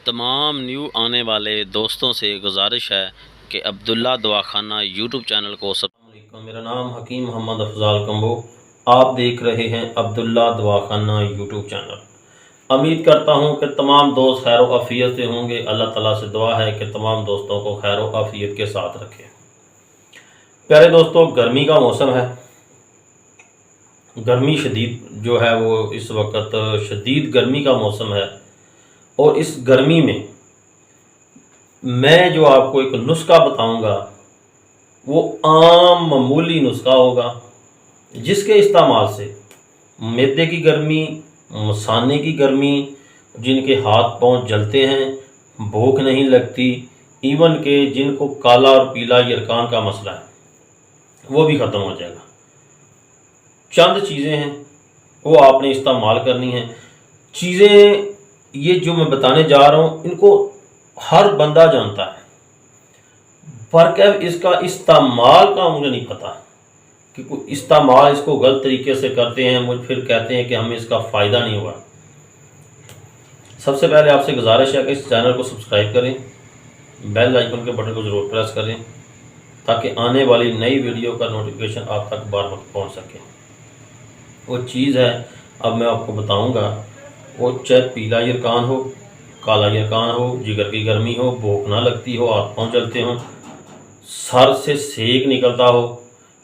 तमाम न्यू आने वाले दोस्तों से गुजारिश है कि अब्दुल्ला दवाखाना यूट्यूब चैनल को मेरा नाम हकीम मोहम्मद अफजाल कम्बो। आप देख रहे हैं अब्दुल्ला दवाखाना यूट्यूब चैनल। उम्मीद करता हूं कि तमाम दोस्त खैर व आफियत से होंगे। अल्लाह ताला से दुआ है कि तमाम दोस्तों को खैर व आफियत के साथ रखे। प्यारे दोस्तों, गर्मी का मौसम है। गर्मी शदीद जो है वो इस वक्त शदीद गर्मी का मौसम है और इस गर्मी में मैं जो आपको एक नुस्खा बताऊंगा वो आम मामूली नुस्खा होगा जिसके इस्तेमाल से मैदे की गर्मी, मसाने की गर्मी, जिनके हाथ पांव जलते हैं, भूख नहीं लगती, इवन के जिनको काला और पीला यरकान का मसला है वो भी ख़त्म हो जाएगा। चंद चीज़ें हैं वो आपने इस्तेमाल करनी है। चीज़ें ये जो मैं बताने जा रहा हूँ इनको हर बंदा जानता है, पर क्या इसका इस्तेमाल का मुझे नहीं पता कि कोई इस्तेमाल इसको गलत तरीके से करते हैं, मुझे फिर कहते हैं कि हमें इसका फ़ायदा नहीं हुआ। सबसे पहले आपसे गुजारिश है कि इस चैनल को सब्सक्राइब करें, बेल आइकन के बटन को ज़रूर प्रेस करें ताकि आने वाली नई वीडियो का नोटिफिकेशन आप तक बार वक्त पहुँच सके। वो चीज़ है अब मैं आपको बताऊँगा, वो चाहे पीला यरकान हो, काला यरकान हो, जिगर की गर्मी हो, भूख ना लगती हो, हाथ पाँव चलते हों, सर से सेक निकलता हो,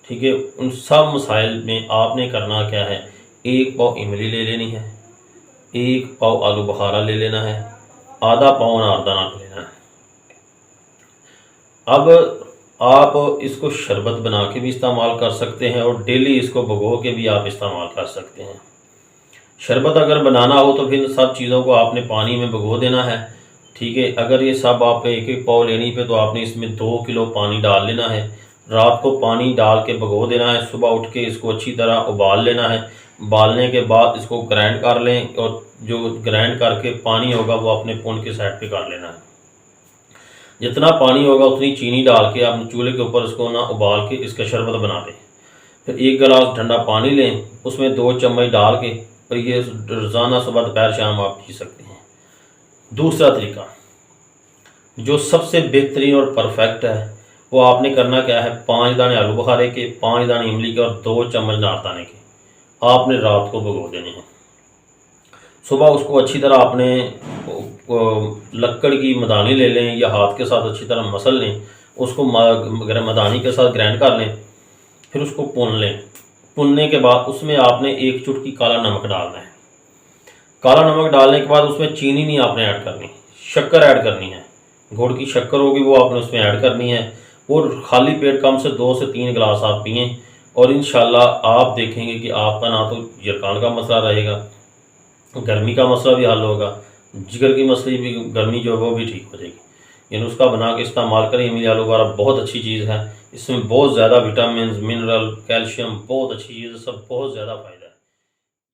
ठीक है, उन सब मसाइल में आपने करना क्या है, एक पाव इमली ले लेनी है, एक पाव आलू बुखारा ले लेना है, आधा पाव अनारदाना ले लेना है। अब आप इसको शरबत बना के भी इस्तेमाल कर सकते हैं और डेली इसको भिगो के भी आप इस्तेमाल कर सकते हैं। शरबत अगर बनाना हो तो फिर सब चीज़ों को आपने पानी में भिगो देना है, ठीक है। अगर ये सब आप एक एक पाव लेनी पे तो आपने इसमें 2 किलो पानी डाल लेना है। रात को पानी डाल के भिगो देना है, सुबह उठ के इसको अच्छी तरह उबाल लेना है। उबालने के बाद इसको ग्राइंड कर लें और जो ग्राइंड करके पानी होगा वो अपने पुन के साइड पे कर लेना है। जितना पानी होगा उतनी चीनी डाल के आप चूल्हे के ऊपर इसको ना उबाल के इसका शरबत बना दें। फिर 1 गिलास ठंडा पानी लें, उसमें 2 चम्मच डाल के और ये रोज़ाना सुबह दोपहर शाम आप पी सकते हैं। दूसरा तरीका जो सबसे बेहतरीन और परफेक्ट है वो आपने करना क्या है, 5 दाने आलू बुखारे के, 5 दाने इमली के और 2 चम्मच अनारदाने के आपने रात को भिगो देने हैं। सुबह उसको अच्छी तरह आपने लक्कड़ की मदानी ले लें या हाथ के साथ अच्छी तरह मसल लें, उसको मदानी के साथ ग्राइंड कर लें, फिर उसको भून लें। भुनने के बाद उसमें आपने 1 चुटकी काला नमक डालना है। काला नमक डालने के बाद उसमें चीनी नहीं आपने ऐड करनी, शक्कर ऐड करनी है। गुड़ की शक्कर होगी वो आपने उसमें ऐड करनी है और खाली पेट कम से 2 से 3 गिलास आप पिएँ और इंशाल्लाह आप देखेंगे कि आपका ना तो यरकान का मसला रहेगा, गर्मी का मसला भी हल होगा, जिगर की मसले भी, गर्मी जो है वो भी ठीक हो जाएगी। ये नुस्खा बना के इस्तेमाल करें। इमली आलू बुखारा बहुत अच्छी चीज़ है, इसमें बहुत ज़्यादा विटामिन, मिनरल, कैल्शियम, बहुत अच्छी चीज़ है, सब बहुत ज़्यादा फायदा।